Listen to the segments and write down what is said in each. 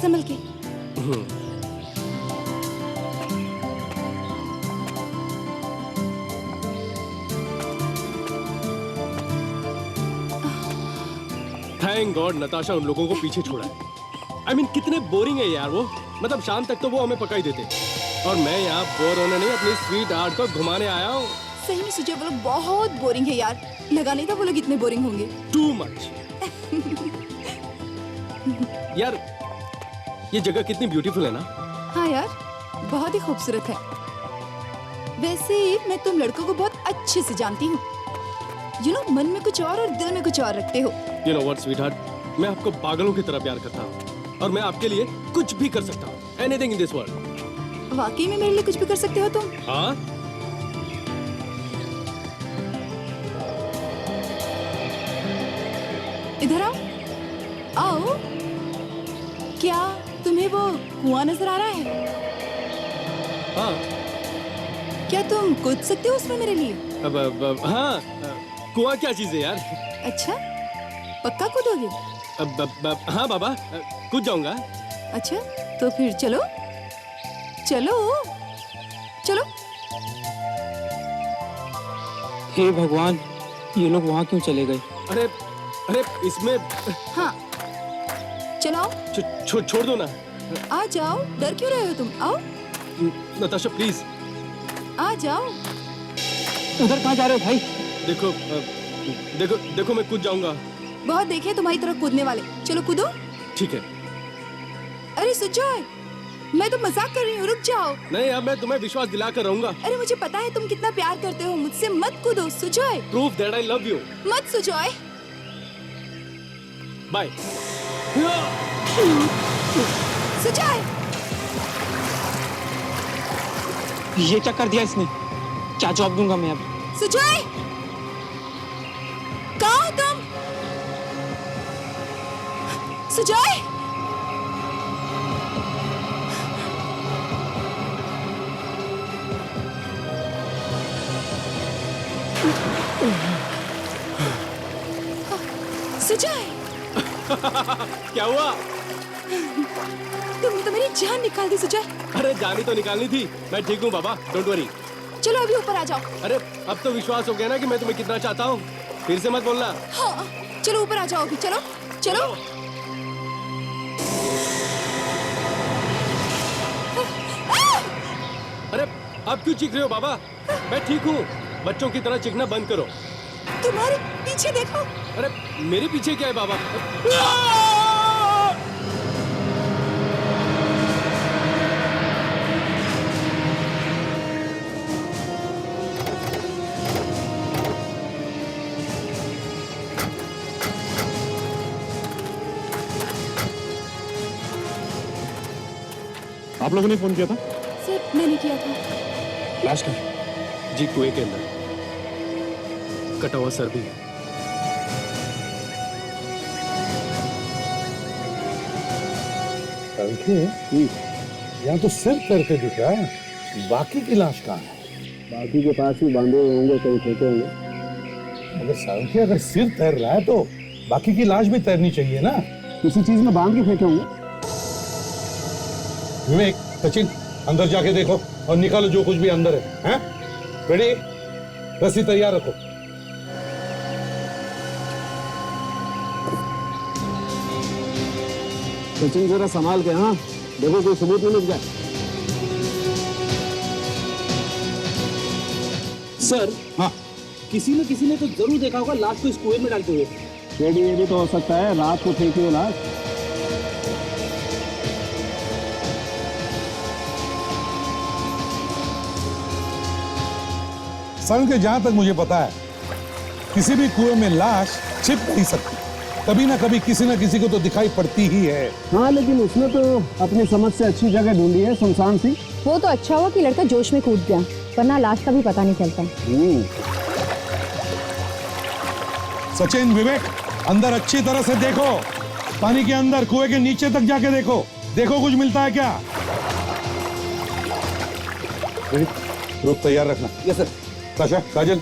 संभल के। Thank God Natasha उन लोगों को पीछे छोड़ा है। I mean, कितने बोरिंग है यार वो। मतलब शाम तक तो वो हमें पका ही देते और मैं यहाँ बोर होने नहीं अपनी स्वीट आर्ट को घुमाने आया हूँ। सही में सुजय वो लोग बहुत बोरिंग है यार। लगा नहीं था वो लोग इतने बोरिंग होंगे। Too much. यार ये जगह कितनी ब्यूटीफुल है ना। हाँ यार बहुत ही खूबसूरत है। वैसे मैं तुम लड़कों को बहुत अच्छे से जानती हूँ। You know, मन में कुछ और दिल में कुछ और रखते हो। You know what, sweetheart? मैं आपको पागलों की तरह प्यार करता हूँ और मैं आपके लिए कुछ भी कर सकता हूँ। Anything in this world. वाकई में मेरे लिए कुछ भी कर सकते हो तुम? हाँ? इधर आओ। आओ। क्या तुम्हें वो कुआं नजर आ रहा है? हाँ। क्या तुम कूद सकते हो उसमें मेरे लिए? अब हाँ। कुआं क्या चीज है यार? अच्छा पक्का कूदोगे? हाँ बाबा कूद जाऊंगा। अच्छा तो फिर चलो चलो चलो। हे भगवान ये लोग वहाँ क्यों चले गए? अरे अरे इसमें हाँ चलो छोड़ दो ना। आ जाओ। डर क्यों रहे हो तुम? आओ नताशा प्लीज। आ जाओ। उधर कहाँ जा रहे हो भाई? देखो देखो देखो मैं कूद जाऊंगा। बहुत देखे तुम्हारी तरफ कूदने वाले। चलो कूदो। ठीक है। अरे सुजय मैं तो मजाक कर रही हूँ। रुक जाओ। नहीं अब मैं तुम्हें विश्वास दिलाकर रहूंगा। अरे मुझे पता है तुम कितना प्यार करते हो मुझसे। मत कूदो Sujay. Proof that I love you. मत सुजय। बाय। सुजय ये क्या कर दिया इसने? क्या जवाब दूंगा मैं अब? सुजय कहाँ हो तुम? सुजय सुजय क्या हुआ? तुमने तो मेरी जान निकाल दी सुजय। अरे जानी तो निकालनी थी। मैं ठीक हूँ बाबा डोंट वरी। चलो अभी ऊपर आ जाओ। अरे अब तो विश्वास हो गया ना कि मैं तुम्हें कितना चाहता हूँ। फिर से मत बोलना। हाँ चलो ऊपर आ जाओ अभी। चलो चलो। अरे अब क्यों चीख रहे हो बाबा? मैं ठीक हूँ। बच्चों की तरह चीखना बंद करो। तुम्हारे पीछे देखो। अरे मेरे पीछे क्या है बाबा? आप लोगों ने फोन किया था? सर मैंने किया था। लाश का जी कुएं के अंदर कटा हुआ सर भी है। यहाँ तो सिर करके दिख रहा है। बाकी की लाश कहाँ है? बाकी के पास भी बांधे हुए होंगे, कहीं फेंके होंगे। अगर सिर तैर रहा है तो बाकी की लाश भी तैरनी चाहिए ना। किसी चीज में बांध के फेंके होंगे। विवेक, सचिन, अंदर जाके देखो और निकालो जो कुछ भी अंदर है। हैं? रेडी? रस्सी तैयार रखो। सचिन जरा संभाल के। हाँ देखो कोई सबूत नहीं मिल जाए। सर हाँ किसी ने तो जरूर देखा होगा लाश को इस कुएं में डालते हुए। ये भी तो हो सकता है रात को फेंकी हो लाश। संग के जहां तक मुझे पता है किसी भी कुएं में लाश छिप नहीं सकती। कभी ना कभी किसी ना किसी को तो दिखाई पड़ती ही है। हाँ लेकिन उसने तो अपनी समझ से अच्छी जगह ढूंढी है, सुनसान सी। वो तो अच्छा हुआ कि लड़का जोश में कूद गया, वरना लाश का भी पता नहीं चलता। सचिन, विवेक, अंदर अच्छी तरह से देखो। पानी के अंदर कुएं के नीचे तक जाके देखो। देखो कुछ मिलता है क्या? ग्रुप तैयार रखना। Yes sir. ताशा, काजल,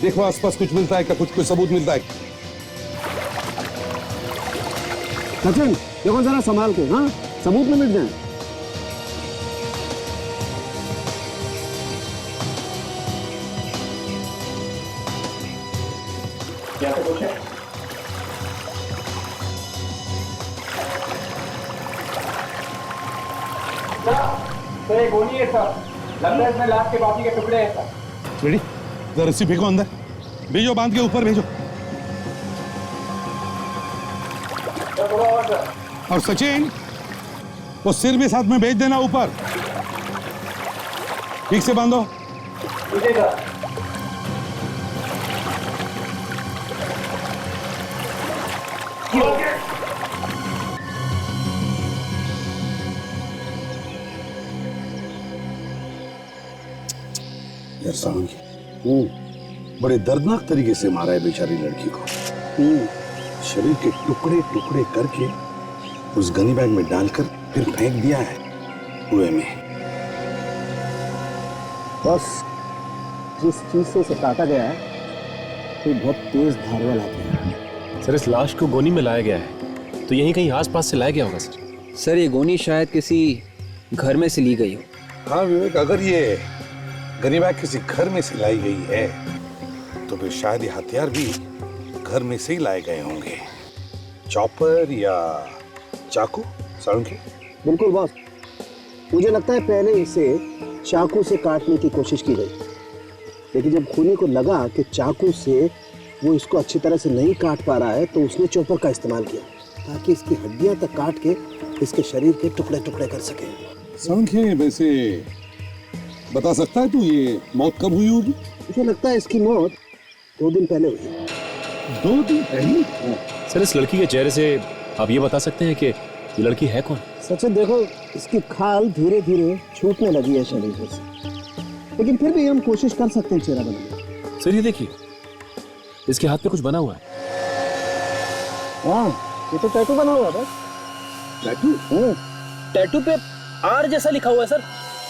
देखो आसपास कुछ मिलता है क्या? कुछ सबूत मिलता है? सचिन देखो जरा संभाल के, हाँ सबूत न मिट जाए। क्या तो कुछ है? तो ये गोली है सर, लगता है इसमें लाश के बाकी के टुकड़े हैं सर। रेडी, जरा रस्सी फेंको अंदर, भेजो बांध के ऊपर भेजो। और सचिन वो सिर भी साथ में भेज देना ऊपर, ठीक से बांधो। यार सामंत, बड़े दर्दनाक तरीके से मारा है बेचारी लड़की को। शरीर के टुकड़े टुकड़े करके उस गनी बैग में डालकर फिर फेंक दिया है कुएं में। बस जिस चीज से उसे काटा गया है वो बहुत तेज धार वाला है। सर इस लाश को गोनी में लाया गया है, तो यहीं कहीं आसपास से लाया गया होगा सर। सर ये गोनी शायद किसी घर में से ली गई हो। हाँ विवेक, अगर ये गनी बैग किसी घर में से लाई गई है तो फिर शायद ये हथियार भी घर में से ही लाए गए होंगे। चॉपर या चाकू, साळुंखे? बिल्कुल बॉस, मुझे लगता है पहले इसे चाकू से काटने की कोशिश की गई, लेकिन जब खूनी को लगा कि चाकू से वो इसको अच्छी तरह से नहीं काट पा रहा है तो उसने चॉपर का इस्तेमाल किया ताकि इसकी हड्डियां तक काट के इसके शरीर के टुकड़े टुकड़े कर सके। साळुंखे, वैसे बता सकता है तू ये मौत कब हुई होगी? मुझे लगता है इसकी मौत 2 दिन पहले हुई। 2 दिन पहले? सर इस लड़की के चेहरे से आप ये बता सकते हैं कि ये लड़की है कौन? सचिन देखो, इसकी खाल धीरे धीरे छूटने लगी है शरीर से, लेकिन फिर भी हम कोशिश कर सकते हैं चेहरा बनाने की। सर ये देखिए, इसके हाथ पे कुछ बना हुआ है। हाँ, ये तो टैटू बना हुआ है बस। टैटू? टैटू पे आर जैसा लिखा हुआ है सर।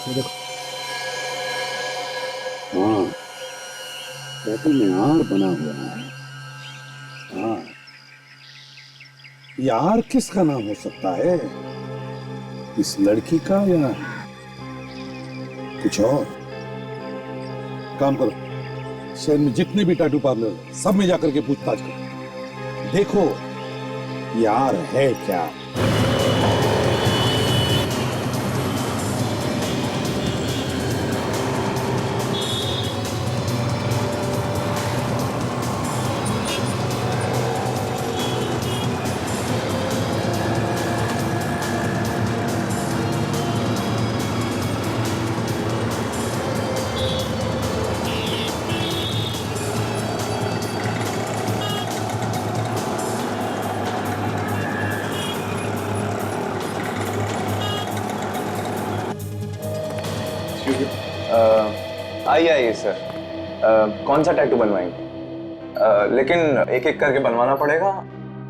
ये देखो। हाँ, टैटू में आर बना हुआ है। हाँ, यार किसका नाम हो सकता है? इस लड़की का या कुछ और? काम करो, शहर में जितने भी टैटू पार्लर सब में जाकर के पूछताछ करो, देखो यार है क्या। आइए सर, कौन सा टैटू बनवाएंगे? लेकिन एक एक करके बनवाना पड़ेगा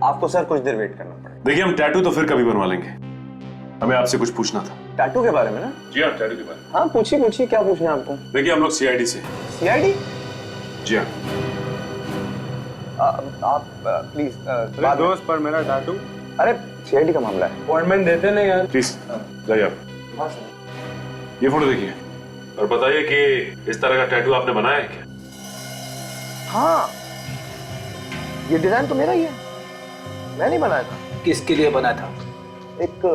आपको सर, कुछ देर वेट करना पड़ेगा। देखिए हम टैटू तो फिर कभी बनवा लेंगे, हमें आपसे कुछ पूछना था। टैटू के बारे में ना? जी हाँ, टैटू के बारे में। हाँ पूछिए पूछिए, क्या पूछना है आपको? देखिए हम लोग सीआईडी से। सीआईडी? जी हाँ। आप प्लीज दोस्त पर मेरा टैटू। अरे सीआईडी का मामला है, अपॉइंटमेंट देते नहीं यार। प्लीज जाइए आप। ये फोटो देखिए और बताइए कि इस तरह का टैटू आपने बनाया है क्या? हाँ, ये डिजाइन तो मेरा ही है, मैं नहीं बनाया था। किसके लिए बना था? एक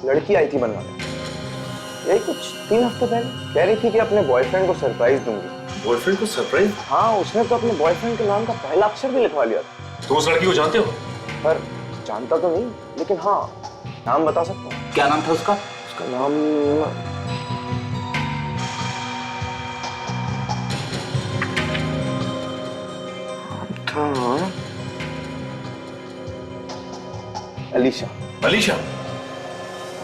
लड़की आई थी बनवाने, यही कुछ 3 हफ्ते पहले। कह रही थी कि अपने बॉयफ्रेंड को सरप्राइज दूंगी। बॉयफ्रेंड को सरप्राइज? हाँ, उसने तो अपने बॉयफ्रेंड के नाम का पहला अक्षर भी लिखवा लिया था। तो उस लड़की को जानते हो? पर जानता तो नहीं, लेकिन हाँ नाम बता सकता हूँ। क्या नाम था उसका? उसका नाम था अलीशा। अलीशा?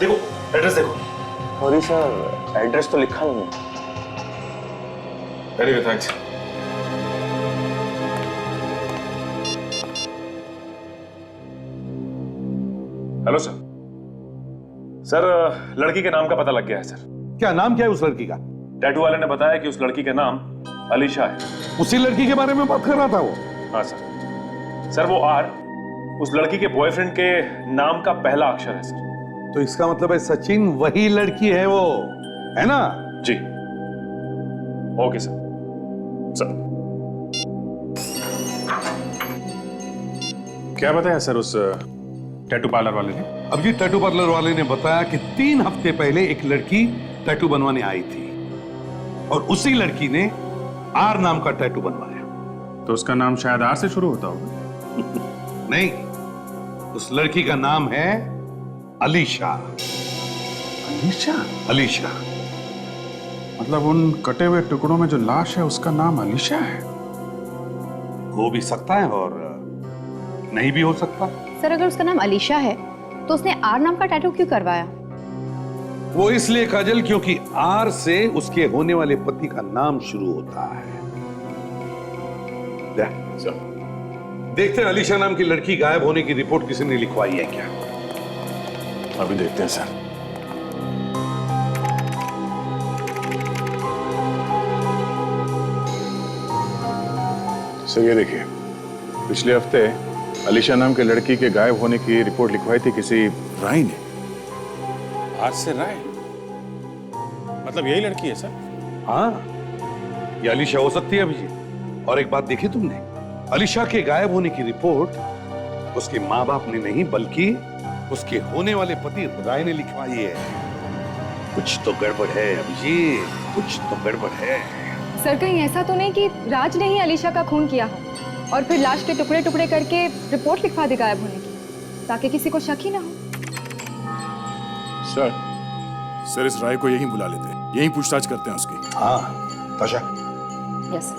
देखो एड्रेस देखो। सॉरी सर, एड्रेस तो लिखा नहीं है। Anyway thanks. Hello sir. Sir लड़की के नाम का पता लग गया है सर। क्या नाम क्या है उस लड़की का? टैटू वाले ने बताया कि उस लड़की का नाम अलीशा है। उसी लड़की के बारे में बात कर रहा था वो? हाँ सर। सर वो आर उस लड़की के बॉयफ्रेंड के नाम का पहला अक्षर है सर। तो इसका मतलब है सचिन वही लड़की है, वो है ना? जी ओके सर। सर क्या बताया सर उस टैटू पार्लर वाले ने? अब जी टैटू पार्लर वाले ने बताया कि 3 हफ्ते पहले एक लड़की टैटू बनवाने आई थी और उसी लड़की ने आर नाम का टैटू बनवाया। तो उसका नाम शायद आर से शुरू होता होगा। नहीं, उस लड़की का नाम है अलीशा। अलीशा? अलीशा। मतलब उन कटे हुए टुकड़ों में जो लाश है उसका नाम अलीशा है? हो भी सकता है और नहीं भी हो सकता। सर अगर उसका नाम अलीशा है तो उसने आर नाम का टैटू क्यों करवाया? वो इसलिए काजल क्योंकि आर से उसके होने वाले पति का नाम शुरू होता है। देखते हैं अलीशा नाम की लड़की गायब होने की रिपोर्ट किसी ने लिखवाई है क्या? अभी देखते हैं सर। सर ये देखिए, पिछले हफ्ते अलीशा नाम के लड़की के गायब होने की रिपोर्ट लिखवाई थी किसी राय ने। आज से राय? मतलब यही लड़की है सर? हाँ, ये अलीशा हो सकती है अभिजीत। और एक बात देखी तुमने, अलीशा के गायब होने की रिपोर्ट उसके माँ बाप ने नहीं बल्कि उसके होने वाले पति राय ने लिखवाई है। कुछ तो गड़बड़ है अभिजीत, कुछ तो गड़बड़ है। सर कहीं ऐसा तो नहीं कि राज ने ही अलीशा का खून किया हो और फिर लाश के टुकड़े टुकड़े करके रिपोर्ट लिखवा दी गायब होने की, ताकि किसी को शक ही ना हो। सर इस राय को यहीं बुला लेते हैं, यहीं पूछताछ करते हैं उसकी। हाँ ताशा। यस।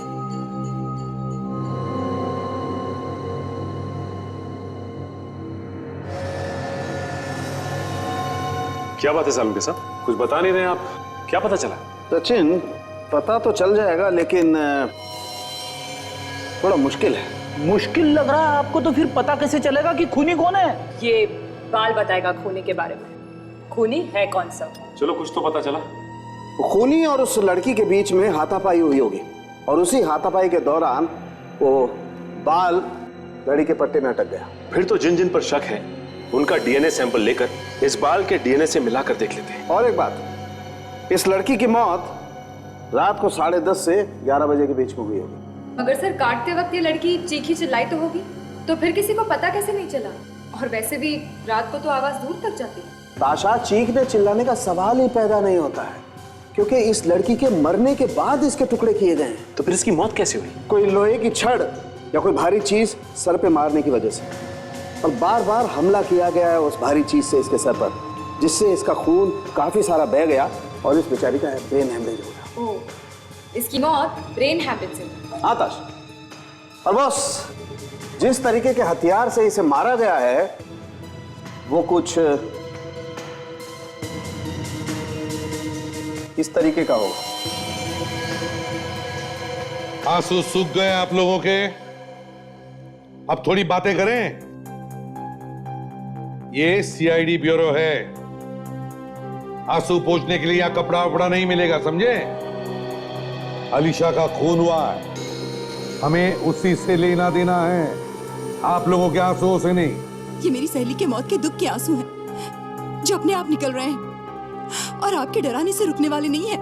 क्या बात है सालम के साथ? कुछ बता नहीं रहे आप, क्या पता चला? सचिन पता तो चल जाएगा लेकिन थोड़ा मुश्किल है। मुश्किल लग रहा है आपको? तो फिर पता कैसे चलेगा कि खूनी कौन है? ये बाल बताएगा खूनी के बारे में। खूनी है कौन सा? चलो कुछ तो पता चला। खूनी और उस लड़की के बीच में हाथापाई हुई होगी और उसी हाथापाई के दौरान वो बाल लड़ी के पट्टे में अटक गया। फिर तो जिन जिन पर शक है उनका डीएनए सैंपल लेकर इस बाल के डीएनए से मिलाकर देख लेते हैं। और एक बात, इस लड़की की मौत रात को 10:30 से 11 बजे के बीच में हुई होगी। मगर सर काटते वक्त ये लड़की चीखी चिल्लाई तो होगी, तो फिर किसी को पता कैसे नहीं चला? और वैसे भी रात को तो आवाज दूर तक जाती है। ताशा, चीखने चिल्लाने का सवाल ही पैदा नहीं होता है क्योंकि इस लड़की के मरने के बाद इसके टुकड़े किए गए हैं। तो फिर इसकी मौत कैसे हुई? कोई लोहे की छड़ या कोई भारी चीज सर पे मारने की वजह से, और बार बार हमला किया गया है उस भारी चीज से इसके सर पर, जिससे इसका खून काफी सारा बह गया और इस बेचारी का ब्रेन हेमरेज हो गया। ओह, इसकी मौत ब्रेन हैमरेज से। हाँ ताश, और बस जिस तरीके के हथियार से इसे मारा गया है वो कुछ इस तरीके का होगा। आंसू सूख गए आप लोगों के, अब थोड़ी बातें करें। ये सीआईडी ब्यूरो है, आंसू पोंछने के लिए यहां कपड़ा वपड़ा नहीं मिलेगा, समझे? अलीशा का खून हुआ है, हमें उसी से लेना देना है, आप लोगों के आंसुओं से नहीं। ये मेरी सहेली के मौत के दुख के आंसू हैं जो अपने आप निकल रहे हैं और आपके डराने से रुकने वाले नहीं हैं।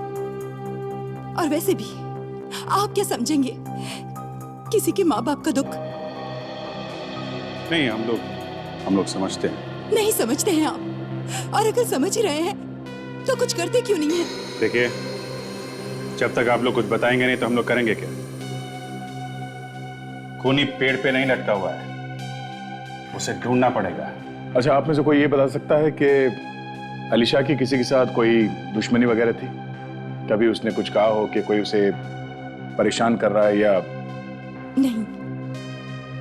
और वैसे भी आप क्या समझेंगे किसी के माँ बाप का दुख? नहीं, हम लोग समझते हैं। नहीं समझते हैं आप, और अगर समझ ही रहे हैं तो कुछ करते क्यों नहीं है? देखिए, जब तक आप लोग कुछ बताएंगे नहीं तो हम लोग करेंगे क्या? खूनी पेड़ पे नहीं लटका हुआ है, उसे ढूंढना पड़ेगा। अच्छा, आप में से कोई ये बता सकता है कि अलीशा की किसी के साथ कोई दुश्मनी वगैरह थी? कभी उसने कुछ कहा हो कि कोई उसे परेशान कर रहा है या? नहीं,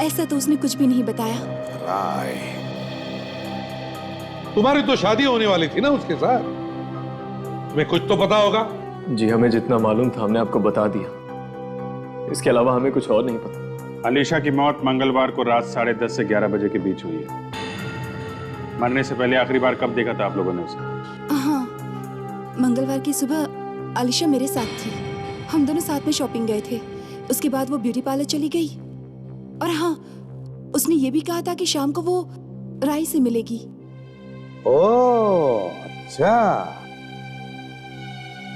ऐसा तो उसने कुछ भी नहीं बताया। राय, तुम्हारी तो शादी होने वाली थी ना उसके साथ, तुम्हें कुछ तो पता होगा। जी, हमें जितना मालूम था हमने आपको बता दिया, इसके अलावा हमें कुछ और नहीं पता। अलीशा की मौत मंगलवार को रात 10:30 से 11 बजे के बीच हुई है। मरने से पहले आखिरी बार कब देखा था आप लोगों ने उसे? हाँ, मंगलवार की सुबह अलीशा मेरे साथ थी, हम दोनों साथ में शॉपिंग गए थे। उसके बाद वो ब्यूटी पार्लर चली गई और हाँ, उसने ये भी कहा था कि शाम को वो राय से मिलेगी। ओह अच्छा,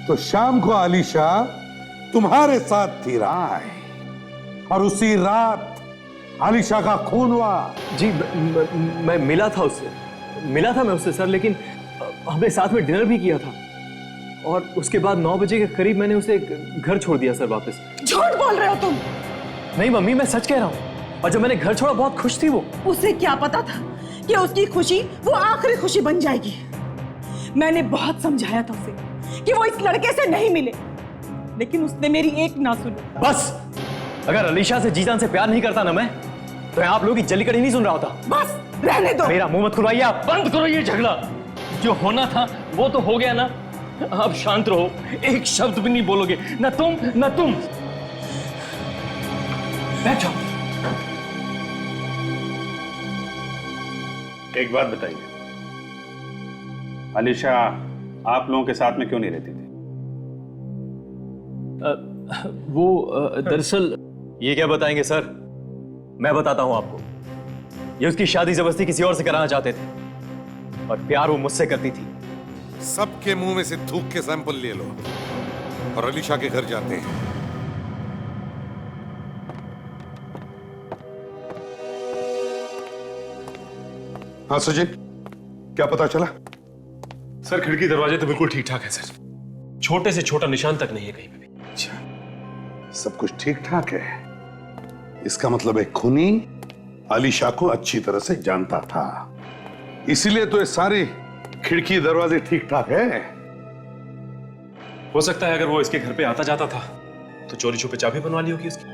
तो शाम को आलिशा तुम्हारे साथ थी राय, और उसी रात आलिशा का खून हुआ। जी मैं मिला था उससे सर, लेकिन हमने साथ में डिनर भी किया था और उसके बाद 9 बजे के करीब मैंने उसे घर छोड़ दिया सर वापस। झूठ बोल रहे हो तुम? नहीं मम्मी, मैं सच कह रहा हूँ। और जब मैंने घर छोड़ा बहुत खुश थी वो। उसे क्या पता था कि उसकी खुशी वो आखिरी खुशी बन जाएगी। मैंने बहुत समझाया था उसे कि वो इस लड़के से नहीं मिले, लेकिन उसने मेरी एक ना सुनी। बस, अगर अलीशा से जीजान से प्यार नहीं करता ना मैं, तो आप लोगों की जल्लीकड़ी नहीं सुन रहा होता। बस रहने दो। मेरा मुंह मत खुलवाइए आप। बंद करो ये झगड़ा। जो होना था वो तो हो गया ना, अब शांत रहो, एक शब्द भी नहीं बोलोगे, ना तुम ना तुम। बैठ जाओ। एक बात बताइए, अलीशा आप लोगों के साथ में क्यों नहीं रहती थी? वो दरअसल। ये क्या बताएंगे सर, मैं बताता हूं आपको। ये उसकी शादी जबरदस्ती किसी और से कराना चाहते थे और प्यार वो मुझसे करती थी। सबके मुंह में से थूक के सैंपल ले लो और अलीशा के घर जाते हैं। हाँ सचिन, क्या पता चला? सर खिड़की दरवाजे तो बिल्कुल ठीक ठाक है सर, छोटे से छोटा निशान तक नहीं है कहीं पे भी। अच्छा, सब कुछ ठीक ठाक है। इसका मतलब एक खूनी अलीशा को अच्छी तरह से जानता था, इसीलिए तो ये सारी खिड़की दरवाजे ठीक ठाक है। हो सकता है अगर वो इसके घर पे आता जाता था तो चोरी छुपे चाबी बनवा ली होगी उसकी,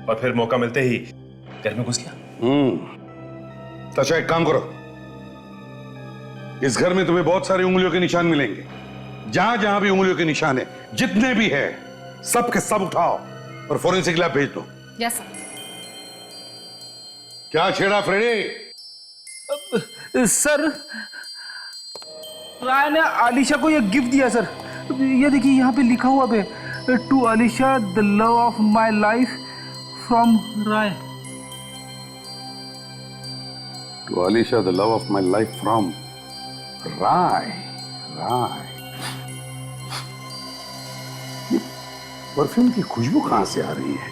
और फिर मौका मिलते ही घर में घुस गया। तो अच्छा एक काम करो, इस घर में तुम्हें बहुत सारी उंगलियों के निशान मिलेंगे। जहां जहां भी उंगलियों के निशान है, जितने भी है, सब के सब उठाओ और फोरेंसिक लैब भेज दो। Yes sir. क्या छेड़ा फ्रेडी? सर, राय ने आलिशा को यह गिफ्ट दिया सर। ये देखिए यहाँ पे लिखा हुआ है, to Alisha the love of my life from Rai. To Alisha the love of my life from Rai. Rai, perfume की खुशबू कहां से आ रही है?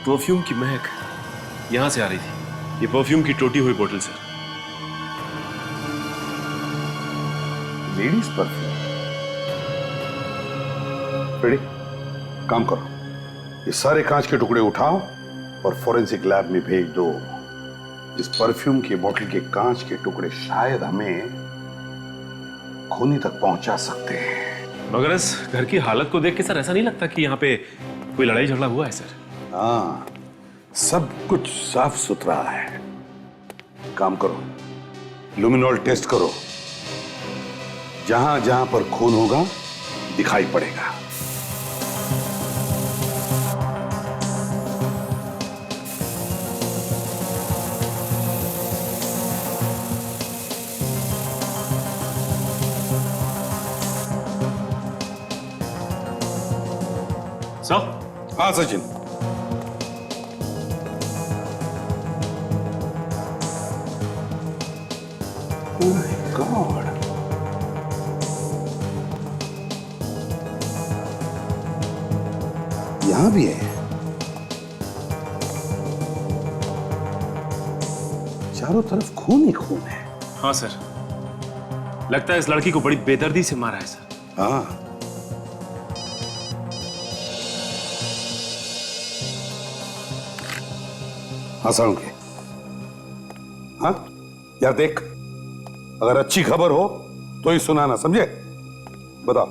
परफ्यूम की महक यहां से आ रही थी। ये परफ्यूम की टूटी हुई बोतल सर। Ladies perfume. रेडी, काम करो, ये सारे कांच के टुकड़े उठाओ और फोरेंसिक लैब में भेज दो। इस परफ्यूम की बोतल के कांच के टुकड़े शायद हमें खूनी तक पहुंचा सकते हैं। मगर इस घर की हालत को देख के सर ऐसा नहीं लगता कि यहाँ पे कोई लड़ाई झगड़ा हुआ है सर। हाँ, सब कुछ साफ सुथरा है। काम करो, लुमिनॉल टेस्ट करो, जहां जहां पर खून होगा दिखाई पड़ेगा। सर? हाँ सचिन। Oh my God. यहां भी है। चारों तरफ खून ही खून है। हाँ सर, लगता है इस लड़की को बड़ी बेदर्दी से मारा है सर। हाँ, हंसाऊंगे। हाँ यार, देख, अगर अच्छी खबर हो तो ही सुनाना, समझे? बताओ।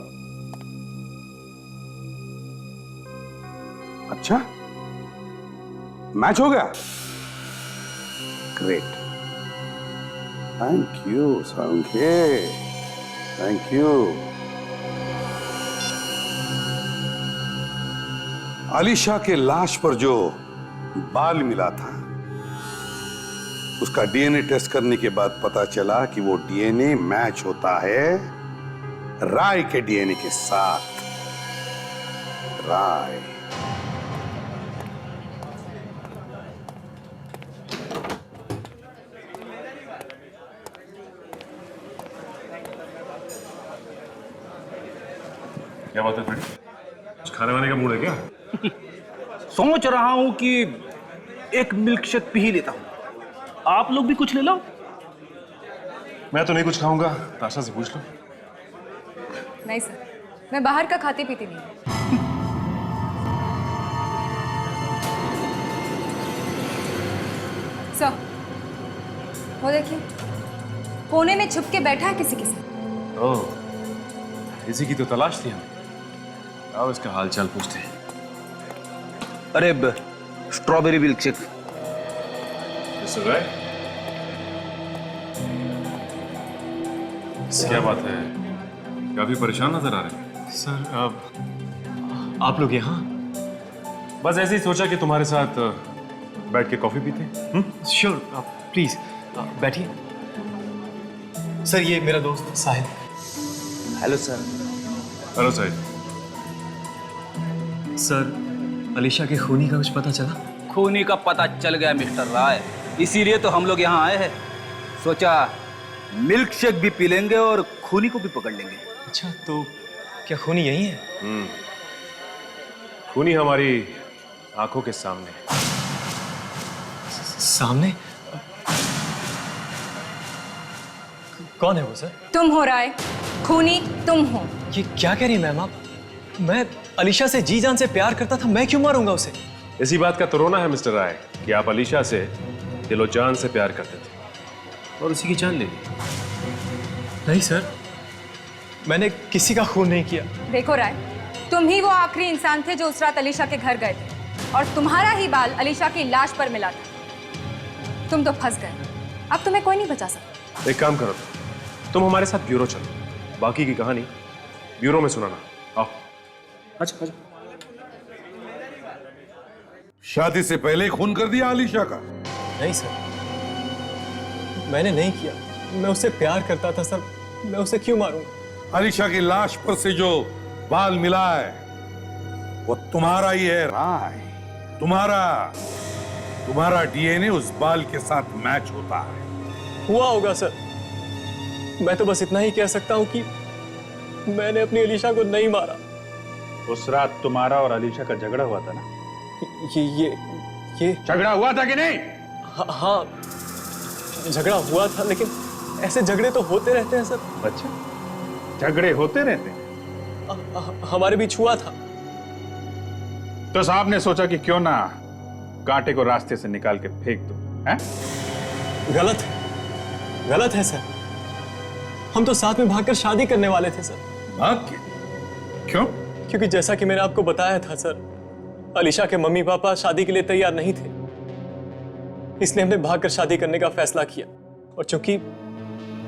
अच्छा, मैच हो गया? Great, thank you Sankhe, thank you. Alisha के लाश पर जो बाल मिला था, उसका डीएनए टेस्ट करने के बाद पता चला कि वो डीएनए मैच होता है राय के डीएनए के साथ। राय क्या बात है फ्रेंड? कुछ खाने वाने का मूड है क्या? सोच रहा हूं कि एक मिल्क शेक पी ही लेता हूं। आप लोग भी कुछ ले लो। मैं तो नहीं कुछ खाऊंगा, ताशा से पूछ लो। नहीं सर, मैं बाहर का खाती पीती नहीं। सर, वो देखिए, कोने में छुप के बैठा है किसी के साथ। ओह, इसी की तो तलाश थी हमें। आओ इसका हाल चाल पूछते हैं। अरे स्ट्रॉबेरी मिल्क शेक। सुन रहा है? क्या बात है? काफी परेशान नजर आ रहे हैं। सर, आप लोग यहाँ? बस ऐसे ही सोचा कि तुम्हारे साथ बैठ के कॉफी पीते हैं। श्योर, प्लीज बैठिए। सर, ये मेरा दोस्त Sahil. Hello sir. Hello Sahil. Sir, Alisha के खूनी का कुछ पता चला? खूनी का पता चल गया मिस्टर राय, इसीलिए तो हम लोग यहाँ आए हैं। सोचा मिल्क शेक भी पी लेंगे और खूनी को भी पकड़ लेंगे। अच्छा, तो क्या खूनी यही है? खूनी हमारी आंखों के सामने। सामने? कौन है वो सर? तुम हो राय, खूनी तुम हो। ये क्या कह रही मैम आप? मैं अलीशा से जी जान से प्यार करता था, मैं क्यों मारूंगा उसे? इसी बात का तो रोना है मिस्टर राय कि आप अलीशा से दिलो जान से प्यार करते थे और उसी की जान ले ली। नहीं सर, मैंने किसी का खून नहीं किया। देखो राय, तुम ही वो आखिरी इंसान थे जो उस रात अलीशा के घर गए थे और तुम्हारा ही बाल अलीशा की लाश पर मिला था। तुम तो फंस गए, अब तुम्हें कोई नहीं बचा सकता। एक काम करो, तुम हमारे साथ ब्यूरो चलो, बाकी की कहानी ब्यूरो में सुनाना। आओ। अच्छा अच्छा। शादी से पहले ही खून कर दिया अलीशा का? नहीं सर, मैंने नहीं किया। मैं उससे प्यार करता था सर, मैं उसे क्यों मारूंगा? अलीशा की लाश पर से जो बाल मिला है वो तुम्हारा ही है राय। तुम्हारा डीएनए उस बाल के साथ मैच होता है। हुआ होगा सर, मैं तो बस इतना ही कह सकता हूं कि मैंने अपनी अलीशा को नहीं मारा। उस रात तुम्हारा और अलीशा का झगड़ा हुआ था ना? ये झगड़ा हुआ था कि नहीं? हाँ, झगड़ा हुआ था, लेकिन ऐसे झगड़े तो होते रहते हैं सर। अच्छा, झगड़े होते रहते हैं? हमारे बीच हुआ था। तो साहब ने सोचा कि क्यों ना कांटे को रास्ते से निकाल के फेंक दो, हैं? गलत है सर। हम तो साथ में भागकर शादी करने वाले थे सर। भाग के? क्यों? क्योंकि जैसा कि मैंने आपको बताया था सर, अलीशा के मम्मी पापा शादी के लिए तैयार नहीं थे, इसलिए हमने भागकर शादी करने का फैसला किया। और चूंकि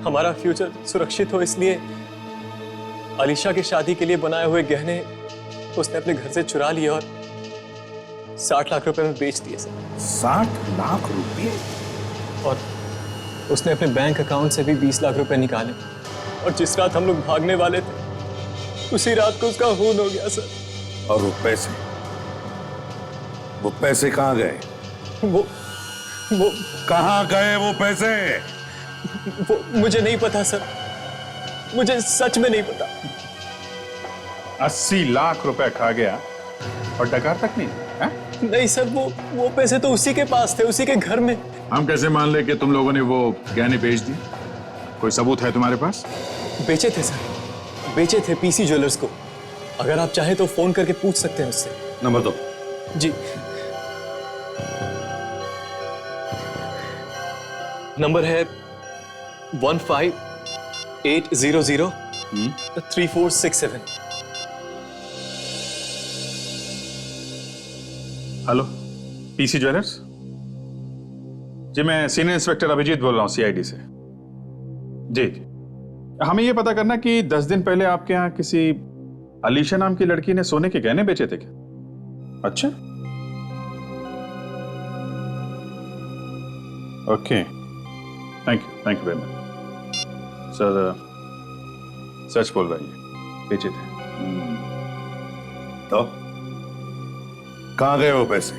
हमारा फ्यूचर सुरक्षित हो, इसलिए अलीशा की शादी के लिए बनाए हुए गहने उसने अपने घर से चुरा लिए और 60 लाख रुपए में बेच दिए सर। 60 लाख रुपए? और उसने अपने बैंक अकाउंट से भी 20 लाख रुपए निकाले। और जिस रात हम लोग भागने वाले थे, उसी रात को उसका खून हो गया सर। और वो पैसे कहाँ गए? वो कहाँ गए वो पैसे? वो मुझे नहीं पता सर, मुझे सच में नहीं पता। 80 लाख रुपए खा गया और डकार तक नहीं है? नहीं सर, वो पैसे तो उसी के पास थे, उसी के घर में। हम कैसे मान ले कि तुम लोगों ने वो गहने बेच दिए? कोई सबूत है तुम्हारे पास? बेचे थे सर, बेचे थे पीसी ज्वेलर्स को। अगर आप चाहे तो फोन करके पूछ सकते हैं उससे। नंबर दो। जी, नंबर है 15-800-3467। Hello, PC jewellers? जी, मैं सीनियर इंस्पेक्टर अभिजीत बोल रहा हूँ, सीआईडी से। जी, हमें ये पता करना कि 10 दिन पहले आपके यहाँ किसी अलीशा नाम की लड़की ने सोने के गहने बेचे थे क्या? अच्छा, okay, thank you very much sir. सच बोल रही है, बेचे थे। तो कहां गए वो पैसे?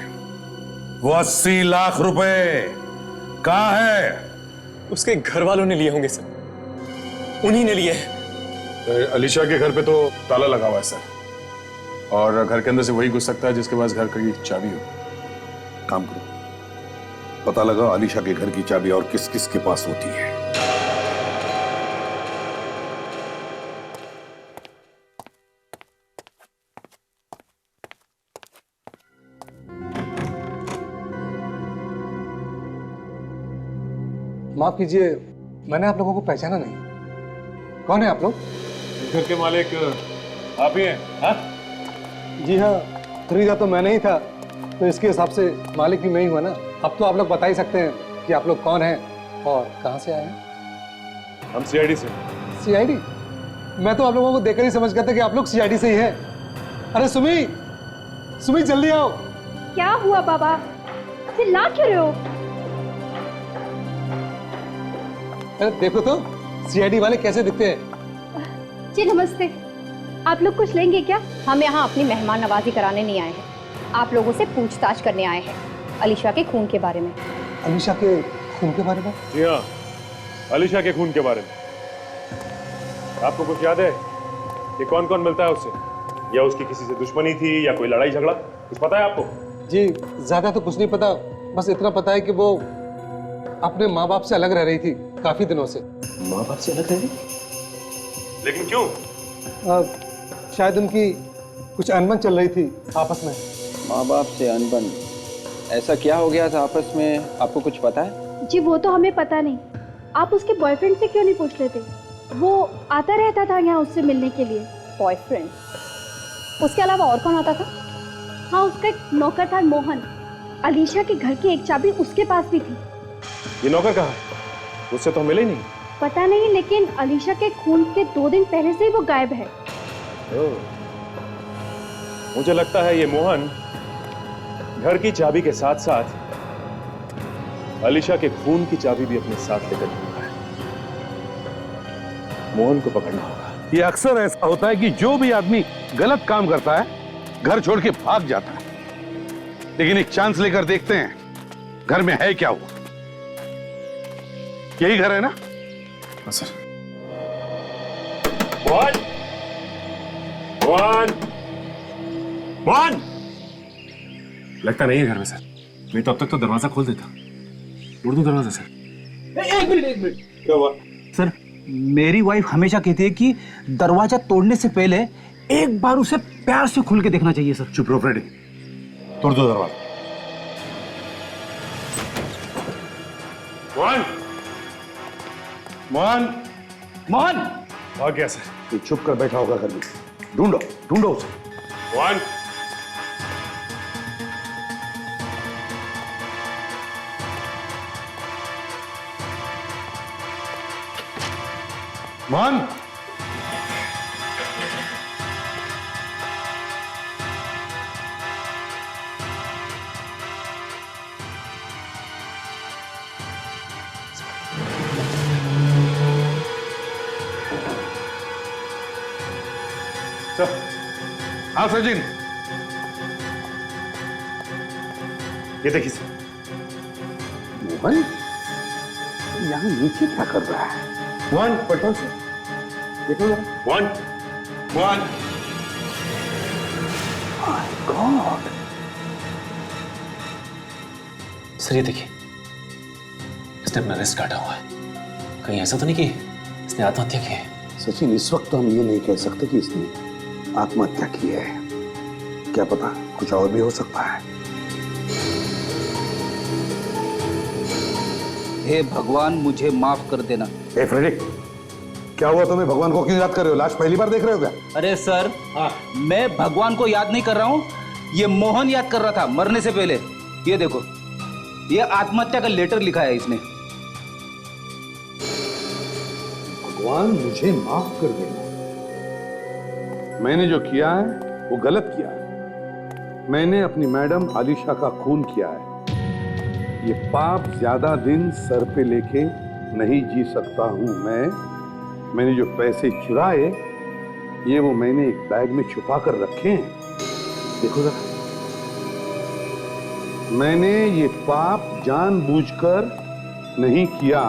वो 80 लाख रुपए कहां है? उसके घर वालों ने लिए होंगे सर, उन्हीं ने लिए हैं। अलीशा के घर पे तो ताला लगा हुआ है सर, और घर के अंदर से वही घुस सकता है जिसके पास घर की चाबी हो। काम करो, पता लगाओ अलीशा के घर की चाबी और किस किस के पास होती है। माफ कीजिए, मैंने आप लोगों को पहचाना नहीं। कौन है आप लोग? घर के मालिक आप ही हैं? हाँ? जी हाँ, खरीदा तो मैंने ही था, तो इसके हिसाब से मालिक भी मैं ही हुआ ना। अब तो आप लोग बता ही सकते हैं कि आप लोग कौन हैं और कहाँ से आए हैं। हम सीआईडी से। सीआईडी? मैं तो आप लोगों को देखकर ही समझ गया था कि आप लोग सीआईडी से ही हैं। अरे सुमी, सुमी जल्दी आओ। क्या हुआ बाबा, चिल्ला क्यों रहे हो? अरे देखो तो सीआईडी वाले कैसे दिखते हैं। जी नमस्ते, आप लोग कुछ लेंगे क्या? हम यहाँ अपनी मेहमान नवाजी कराने नहीं आए हैं, आप लोगों से पूछताछ करने आए हैं अलीशा के खून के बारे में। अलीशा के खून के बारे में? जी हाँ, अलीशा के खून के बारे में। आपको कुछ याद है कि कौन कौन मिलता है उससे, या उसकी किसी से दुश्मनी थी या कोई लड़ाई झगड़ा, कुछ पता है आपको? जी ज्यादा तो कुछ नहीं पता, बस इतना पता है कि वो अपने माँ बाप से अलग रह रही थी काफी दिनों से। माँ बाप से अलग रह रही? लेकिन क्यों? शायद उनकी कुछ अनबन चल रही थी आपस में। माँ बाप से अनबन? ऐसा क्या हो गया था आपस में, आपको कुछ पता है? जी वो तो हमें पता नहीं, आप उसके बॉयफ्रेंड से क्यों नहीं पूछ लेते? वो आता रहता था यहाँ उससे मिलने के लिए। बॉयफ्रेंड? उसके अलावा और कौन आता था? हाँ, उसका एक नौकर था मोहन, अलीशा के घर की एक चाबी उसके पास भी थी। ये नौकर कहाँ है? उससे तो मिले ही नहीं। पता नहीं, लेकिन अलीशा के खून के 2 दिन पहले से ही वो गायब है। मुझे लगता है ये मोहन घर की चाबी के साथ साथ अलीशा के खून की चाबी भी अपने साथ लेकर घूमा है। मोहन को पकड़ना होगा। ये अक्सर ऐसा होता है कि जो भी आदमी गलत काम करता है घर छोड़ के भाग जाता है, लेकिन एक चांस लेकर देखते हैं घर में है क्या हुआ। यही घर है ना? हाँ सर। मोहन, मोहन, मोहन! लगता नहीं है घर में सर, मैं तो अब तक तो दरवाजा खोल देता। तोड़ दूं दरवाजा सर? एक मिनट। क्या हुआ? सर, मेरी वाइफ हमेशा कहती है कि दरवाजा तोड़ने से पहले एक बार उसे प्यार से खुल के देखना चाहिए। सर चुप रहो फ्रेडी, तोड़ दो दरवाजा। मोहन, मोहन, मोहन! भाग गया सर। ये चुप कर बैठा होगा घर में, ढूंढो ढूंढो उसे। मोहन, मोहन! हाँ सचिन, ये देखिए सर। मोहन यहाँ नीचे क्या कर रहा है? मोहन, पटना से देखो ना। Mohan, Mohan! My God! Sir ये देखिए, इसने अपना रिस्क काटा हुआ है। कहीं ऐसा तो नहीं कि इसने आत्महत्या की है? सचिन, इस वक्त तो हम ये नहीं कह सकते कि इसने आत्महत्या की है। क्या पता कुछ और भी हो सकता है। हे भगवान, मुझे माफ कर देना। ए फ्रेडी, क्या हुआ तुम्हें? भगवान को क्यों याद कर रहे हो? लाश पहली बार देख रहे हो क्या? अरे सर, मैं भगवान को याद नहीं कर रहा हूँ, ये मोहन याद कर रहा था मरने से पहले। ये देखो, ये आत्महत्या का लेटर लिखा है इसने। भगवान मुझे माफ कर देना। मैंने जो किया है वो गलत किया है। मैंने अपनी मैडम आलिशा का खून किया है। ये पाप ज्यादा दिन सर पे लेके नहीं जी सकता हूं मैं, मैंने जो पैसे चुराए ये वो मैंने एक बैग में छुपा कर रखे हैं। देखो जरा, मैंने ये पाप जानबूझकर नहीं किया।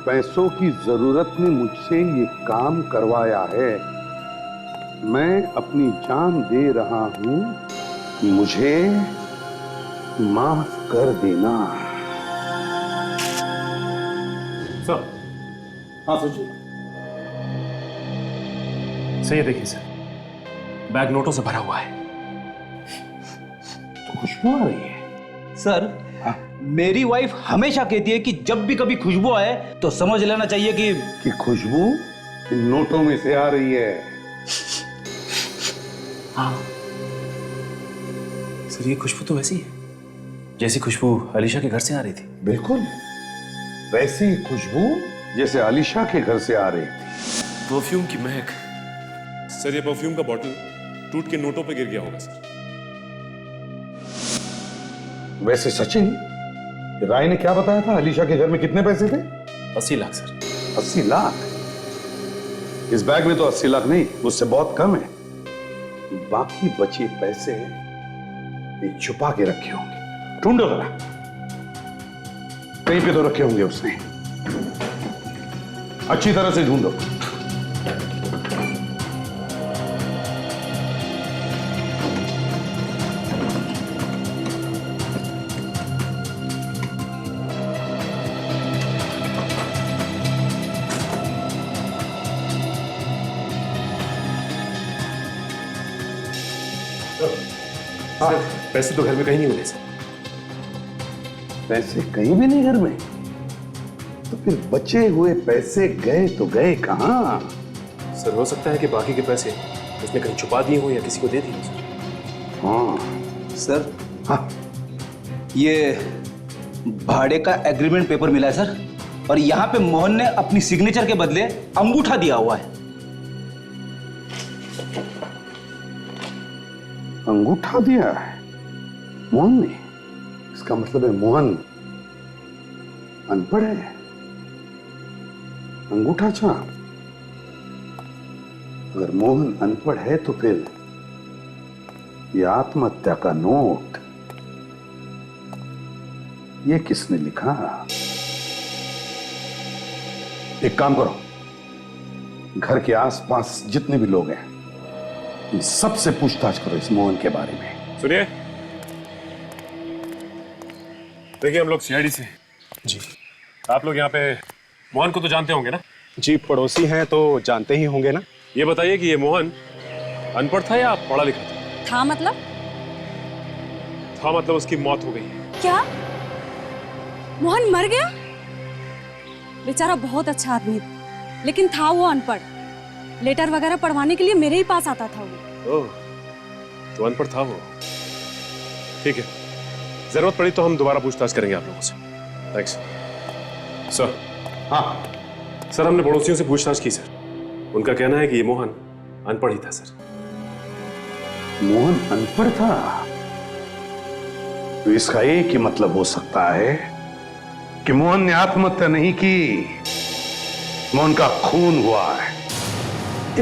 पैसों की जरूरत ने मुझसे ये काम करवाया है। मैं अपनी जान दे रहा हूं, मुझे माफ कर देना। सर। हाँ सोचिए। सही है, देखिए सर, बैग नोटों से भरा हुआ है। तो खुशबू आ रही है। सर, मेरी वाइफ हमेशा कहती है कि जब भी कभी खुशबू आए तो समझ लेना चाहिए कि खुशबू इन नोटों में से आ रही है। हाँ सर, ये खुशबू तो वैसी है जैसी खुशबू अलीशा के घर से आ रही थी। बिल्कुल वैसी खुशबू जैसे अलीशा के घर से आ रही थी। परफ्यूम की महक। सर, ये परफ्यूम का बॉटल टूट के नोटों पे गिर गया होगा सर। वैसे सचिन, राय ने क्या बताया था अलीशा के घर में कितने पैसे थे? 80 लाख सर। 80 लाख? इस बैग में तो 80 लाख नहीं, उससे बहुत कम है। बाकी बचे पैसे ये छुपा के रखे होंगे। ढूंढो जरा, कहीं पे तो रखे होंगे उसने। अच्छी तरह से ढूंढो। सर, पैसे तो घर में कहीं नहीं मिले सर। पैसे कहीं भी नहीं घर में? तो फिर बचे हुए पैसे गए तो गए कहां? सर, हो सकता है कि बाकी के पैसे उसने कहीं छुपा दिए हो या किसी को दे दिए हो सर। हाँ सर। हाँ, ये भाड़े का एग्रीमेंट पेपर मिला है सर, और यहाँ पे मोहन ने अपनी सिग्नेचर के बदले अंगूठा दिया हुआ है। अंगूठा दिया है मोहन ने? इसका मतलब है मोहन अनपढ़ है। अंगूठा छाप? अगर मोहन अनपढ़ है तो फिर यह आत्महत्या का नोट ये किसने लिखा? एक काम करो, घर के आसपास जितने भी लोग हैं इन सबसे पूछताछ करो इस मोहन के बारे में। सुनिए, देखिए हम लोग सीआईडी से। जी। आप लोग यहाँ पे मोहन को तो जानते होंगे ना? जी, पड़ोसी हैं तो जानते ही होंगे ना। ये बताइए कि ये मोहन अनपढ़ था या पढ़ा लिखा था? था मतलब? था मतलब उसकी मौत हो गई है। क्या? मोहन मर गया? बेचारा बहुत अच्छा आदमी था, लेकिन था वो अनपढ़। लेटर वगैरह पढ़वाने के लिए मेरे ही पास आता था वो। ओह, तो अनपढ़ था वो। ठीक है, जरूरत पड़ी तो हम दोबारा पूछताछ करेंगे आप लोगों से। Thanks sir. हाँ सर, हमने पड़ोसियों से पूछताछ की सर। उनका कहना है कि ये मोहन अनपढ़ ही था सर। मोहन अनपढ़ था? तो इसका एक ही मतलब हो सकता है कि मोहन ने आत्महत्या नहीं की, मोहन का खून हुआ है।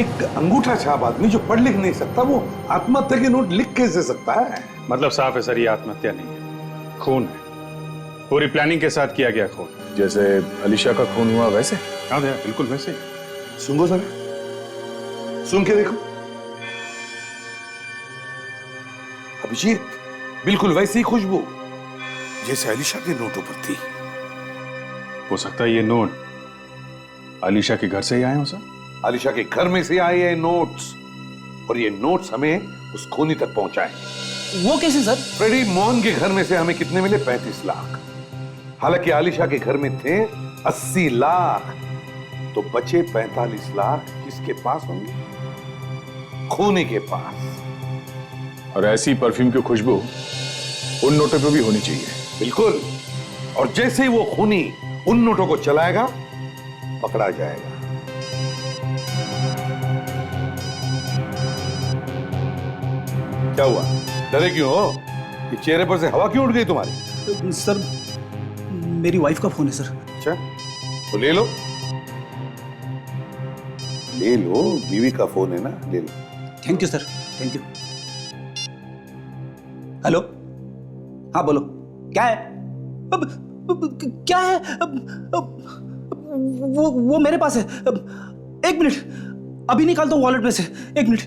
एक अंगूठा छाप आदमी जो पढ़ लिख नहीं सकता वो आत्महत्या के नोट लिख कैसे सकता है? मतलब साफ है सर, ये आत्महत्या नहीं है, खून है। पूरी प्लानिंग के साथ किया गया खून। जैसे अलीशा का खून हुआ वैसे? हाँ भैया, बिल्कुल वैसे। सुंगो जरा, सुन के देखो। अभिजीत, बिल्कुल वैसी ही खुशबू जैसे अलीशा के नोटों पर थी। हो सकता है ये नोट अलीशा के घर से ही आए हो सर। अलीशा के घर में से आए हैं नोट्स, और ये नोट्स हमें उस खूनी तक पहुंचाए। वो कैसे सर? फ्रेडी, मोहन के घर में से हमें कितने मिले? 35 लाख। हालांकि आलिशा के घर में थे 80 लाख, तो बचे 45 लाख किसके पास होंगे? खूनी के पास। और ऐसी परफ्यूम की खुशबू उन नोटों पे भी होनी चाहिए। बिल्कुल, और जैसे ही वो खूनी उन नोटों को चलाएगा पकड़ा जाएगा। क्या हुआ, डरे क्यों हो? ये चेहरे पर से हवा क्यों उड़ गई तुम्हारी? सर, मेरी वाइफ का फोन है सर। अच्छा, तो ले लो। ले लो, बीवी का फोन है ना, ले लो। Thank you sir, thank you. Hello, हाँ बोलो, क्या है? क्या है? वो मेरे पास है। एक मिनट, अभी निकालता हूँ वॉलेट में से, एक मिनट।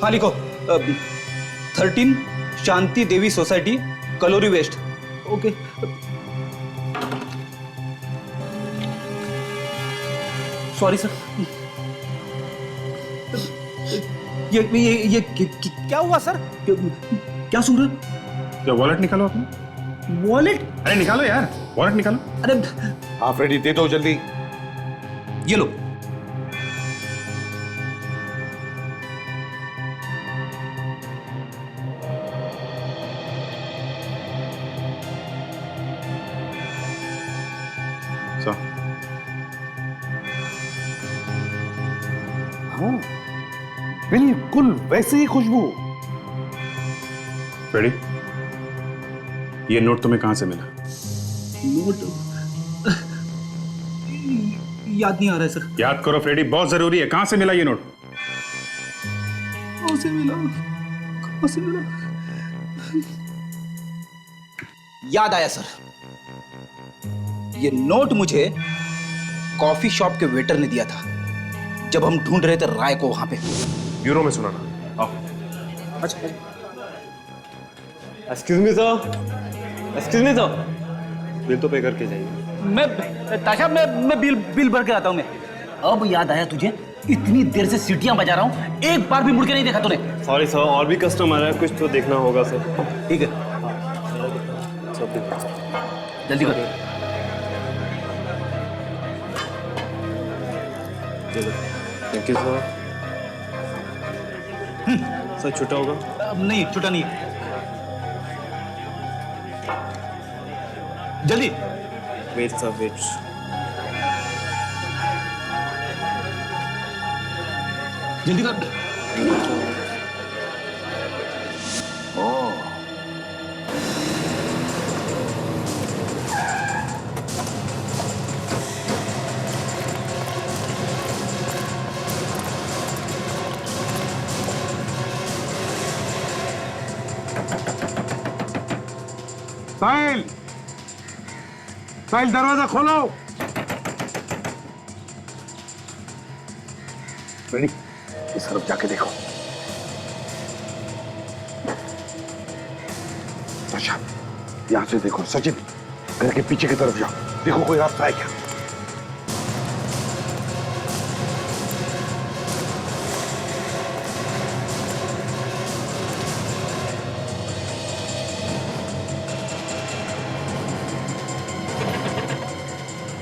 हाँ लिखो, 13 Shanti Devi society, Kalori west. Okay. Sorry sir. ये क्या हुआ सर? क्या सुन रहे? क्या वॉलेट निकालो अपना? वॉलेट? अरे निकालो यार, वॉलेट निकालो। अरे हाँ फ्रेडी, दे दो जल्दी। ये लो। हाँ, बिल्कुल वैसे ही खुशबू। फ्रेडी, ये नोट तुम्हें कहां से मिला? नोट याद नहीं आ रहा है सर। याद करो फ्रेडी, बहुत जरूरी है। कहां से मिला ये नोट? कहां से मिला? कहां से मिला? याद आया सर, ये नोट मुझे कॉफी शॉप के वेटर ने दिया था जब हम ढूंढ रहे थे राय को वहां पे। ब्यूरो में सुना ना। आओ। अच्छा। Excuse me sir, excuse me sir, bill तो पे करके जाइए। मैं ताशा, मैं बिल भर के आता हूं मैं। अब याद आया तुझे? इतनी देर से सीटियां बजा रहा हूं, एक बार भी मुड़ के नहीं देखा तूने। सॉरी सर, और भी कस्टमर है, कुछ तो देखना होगा सर। ठीक है, जल्दी कर। Thank you sir. सर छुट्टा होगा? नहीं, छुट्टा नहीं। जल्दी। Wait sir, wait. जल्दी कर। साहिल, साहिल दरवाजा खोलो। रेडी, इस तरफ जाके देखो। अच्छा, यहां से देखो। सचिन, घर के पीछे की तरफ जाओ, देखो कोई रास्ता है क्या।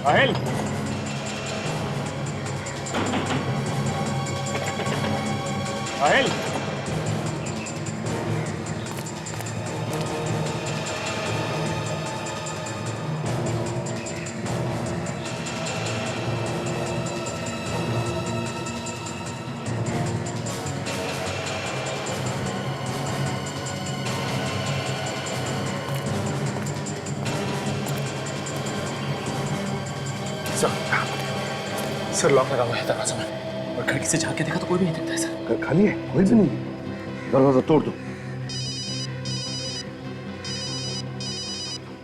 साहिल, साहिल, सर लॉक लगा हुआ है दरवाजा में, और खिड़की से झांक के देखा तो कोई भी नहीं दिखता है सर। घर खाली है, कोई भी नहीं। दरवाजा तोड़ दो।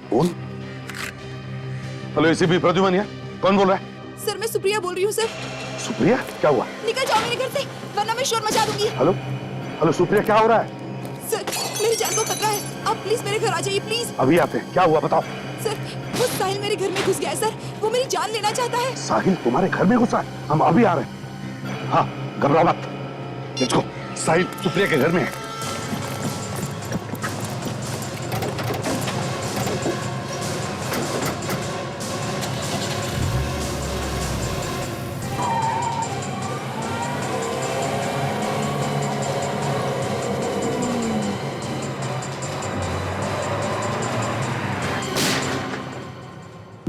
कौन? हेलो, एसीपी प्रद्युमन है। कौन बोल रहा है? सर मैं सुप्रिया बोल रही हूँ सर। सुप्रिया, क्या हुआ? निकल जाओ मेरे घर से, वरना मैं शोर मचा दूंगी। हेलो, हेलो सुप्रिया, क्या हो रहा है? सर मेरी जान को खतरा है, आप प्लीज मेरे घर आ जाइए प्लीज। अभी आते हैं। क्या हुआ बताओ। सर वो साहिल मेरे घर में घुस गया है सर, वो मेरी जान लेना चाहता है। साहिल तुम्हारे घर में घुसा है? हम अभी आ रहे हैं। हाँ, घबराओ मत। Let's go. साहिल सुप्रिया के घर में है।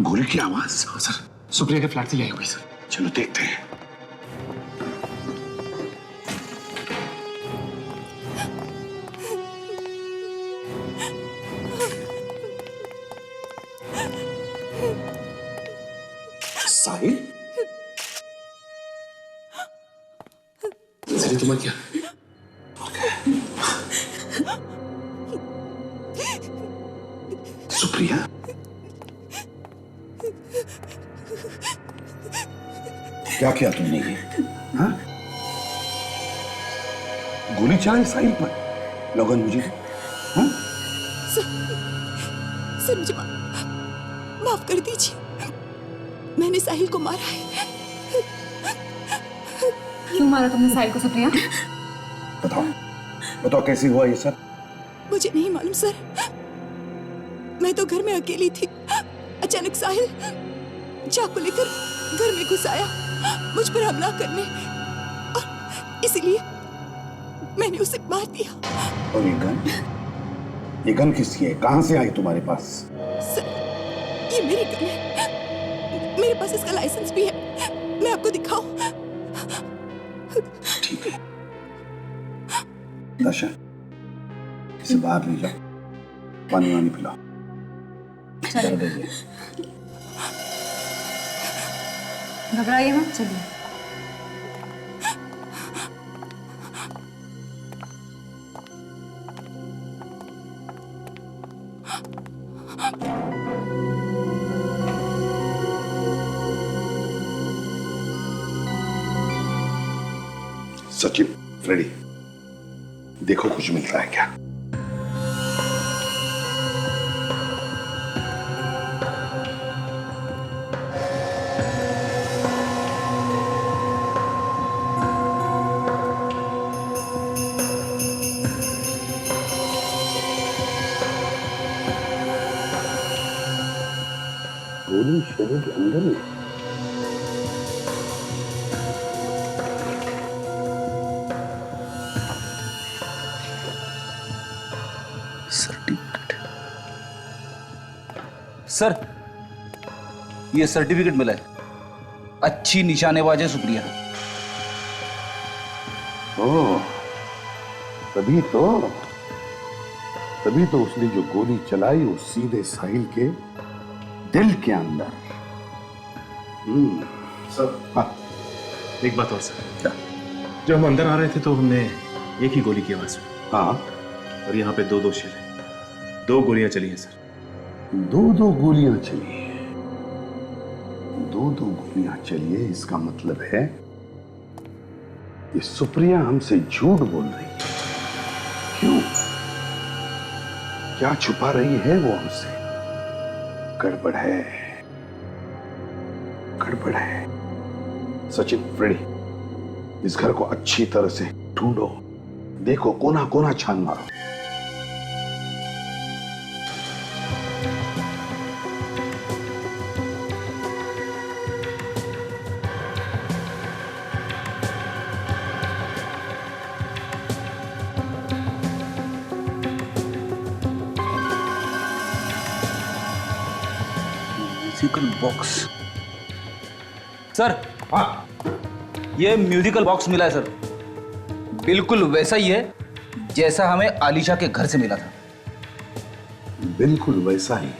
गोली की आवाज। सर सुप्रिया के फ्लैट से आई हुई सर। चलो देखते हैं। साहिल? तुम्हें क्या? सुप्रिया, क्या किया तुमने ये? हाँ? गोली चलाई साहिल पर? लगन मुझे? हाँ? सर मुझे माफ कर दीजिए, मैंने साहिल को मारा है। क्यों मारा तुमने साहिल को सुप्रिया? बताओ, बताओ कैसे हुआ ये सब? मुझे नहीं मालूम सर, मैं तो घर में अकेली थी। अचानक साहिल चाकू लेकर घर में घुस आया मुझ पर हमला करने, और इसीलिए मैंने उसे मार दिया। और ये गन किसकी है? कहां से आई तुम्हारे पास? सर, ये मेरी गन है, मेरे पास इसका लाइसेंस भी है, मैं आपको दिखाऊं? ठीक है, दशा इसे बाहर ले जाओ, पानी वानी पिलाओ। घबराइए मत, चलिए। सचिन, फ्रेडी, देखो कुछ मिलता है क्या? गोली शरीर के अंदर ही। सर, ये सर्टिफिकेट मिला है, अच्छी निशानेबाज है सुप्रिया। ओह, तभी तो उसने जो गोली चलाई वो सीधे साहिल के दिल के अंदर। सर, हाँ, एक बात और सर। क्या? जब हम अंदर आ रहे थे तो हमने एक ही गोली की आवाज सुनी। हाँ, और यहाँ पे दो शेर हैं, 2 गोलियां चली हैं सर। दो गोलियां चली है। दो गोलियां चली है, इसका मतलब है ये सुप्रिया हमसे झूठ बोल रही है। क्यों? क्या छुपा रही है वो हमसे? गड़बड़ है, गड़बड़ है। सचिन, फ्रेडी, इस घर को अच्छी तरह से ढूंढो, देखो कोना कोना छान मारो। Musical box. सर, हाँ, ये म्यूजिकल बॉक्स मिला है सर, बिल्कुल वैसा ही है जैसा हमें आलिशा के घर से मिला था। बिल्कुल वैसा ही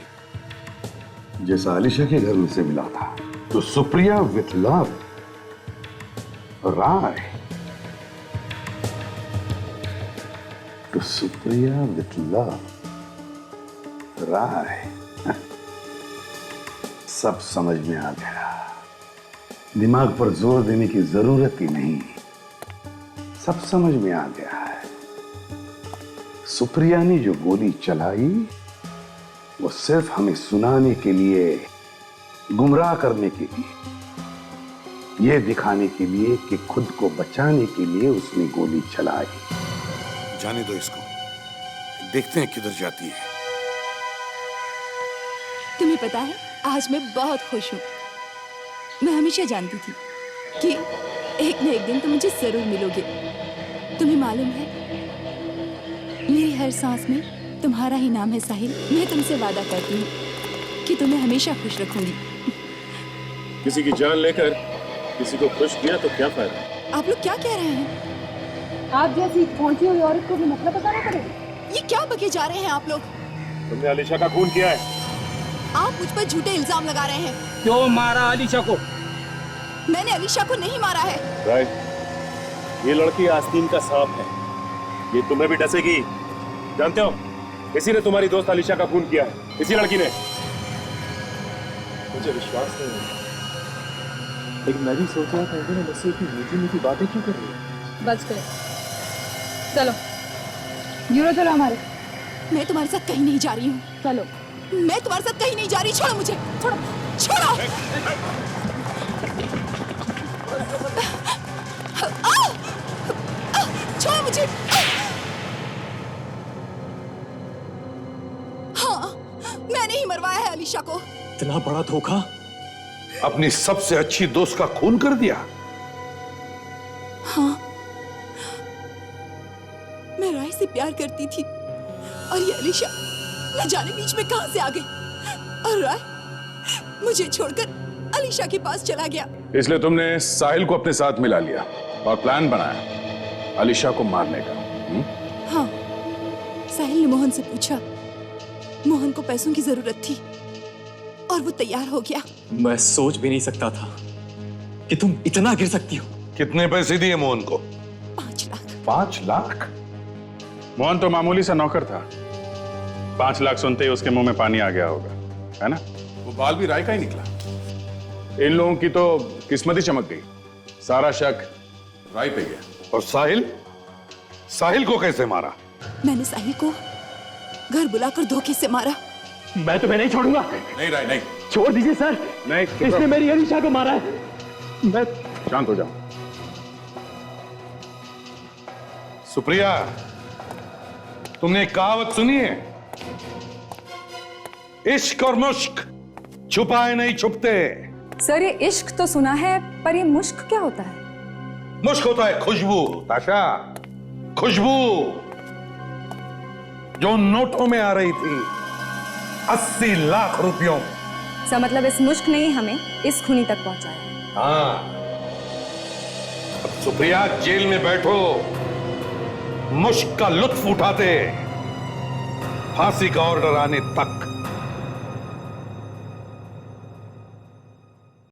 जैसा आलिशा के घर में से मिला था। तो सुप्रिया विथ लव, राय। तो सुप्रिया विथ लव, राय। सब समझ में आ गया, दिमाग पर जोर देने की जरूरत ही नहीं, सब समझ में आ गया है। सुप्रिया ने जो गोली चलाई वो सिर्फ हमें सुनाने के लिए, गुमराह करने के लिए, ये दिखाने के लिए कि खुद को बचाने के लिए उसने गोली चलाई। जाने दो इसको, देखते हैं किधर जाती है। तुम्हें पता है, आज मैं बहुत खुश हूँ। मैं हमेशा जानती थी कि एक न एक दिन तुम मुझे जरूर मिलोगे। तुम्हें मालूम है, मेरी हर सांस में तुम्हारा ही नाम है साहिल। मैं तुमसे वादा करती हूँ कि तुम्हें हमेशा खुश रखूंगी। किसी की जान लेकर किसी को खुश किया तो क्या फायदा? आप लोग क्या कह रहे हैं? आप जैसी पहुंची हुई औरत को भी मतलब बताना पड़ेगा? ये क्या बके जा रहे हैं आप लोग? तुमने आलिशा का खून किया है। आप मुझ पर झूठे इल्जाम लगा रहे हैं। क्यों मारा आलिशा को? मैंने अलीशा को नहीं मारा है। राय, ये लड़की आस्तीन का सांप है, ये तुम्हें भी डसेगी। जानते हो, इसी ने तुम्हारी दोस्त अलीशा का खून किया है, इसी लड़की ने। मुझे विश्वास नहीं है, लेकिन मैं भी सोच रहा था इन्होंने मुझसे इतनी मीठी मीठी बातें क्यों कर रही है। बस करो, चलो यूरो चलो हमारे। मैं तुम्हारे साथ कहीं नहीं जा रही हूँ। चलो। मैं तुम्हारे साथ कहीं नहीं जा रही, छोड़ो मुझे, छोड़ो, छोड़ो। छोड़ो मुझे। हाँ, मैंने ही मरवाया है अलीशा को। इतना बड़ा धोखा। अपनी सबसे अच्छी दोस्त का खून कर दिया। हाँ, मैं राय से प्यार करती थी और ये अलीशा न जाने बीच में कहां से आ गई, और राय मुझे छोड़कर अलीशा के पास चला गया। इसलिए तुमने साहिल को अपने साथ मिला लिया और प्लान बनाया अलीशा को मारने का। हाँ, साहिल ने मोहन से पूछा, मोहन को पैसों की जरूरत थी और वो तैयार हो गया। मैं सोच भी नहीं सकता था कि तुम इतना गिर सकती हो। कितने पैसे दिए मोहन को? 5 लाख। 5 लाख? मोहन तो मामूली सा नौकर था, 5 लाख सुनते ही उसके मुंह में पानी आ गया होगा, है ना? वो बाल भी राय का ही निकला। इन लोगों की तो किस्मत ही चमक गई, सारा शक राय पे गया। और साहिल? साहिल को कैसे मारा? मैंने साहिल को घर बुलाकर धोखे से मारा। मैं तुम्हें नहीं छोड़ूंगा। नहीं राय, नहीं। छोड़ दीजिए सर। नहीं, इसने मेरी अलीशा को मारा है। मैं शांत हो जाओ। सुप्रिया, तुमने एक कहावत सुनी है? इश्क और मुश्क छुपाए नहीं छुपते। सर, ये इश्क तो सुना है, पर ये मुश्क क्या होता है? मुश्क होता है खुशबू, ताशा, खुशबू जो नोटों में आ रही थी, 80 लाख रुपयों। सर, मतलब इस मुश्क ने ही हमें इस खूनी तक पहुंचाया। हाँ, अब सुप्रिया जेल में बैठो, मुश्क का लुत्फ उठाते, फांसी का ऑर्डर आने तक।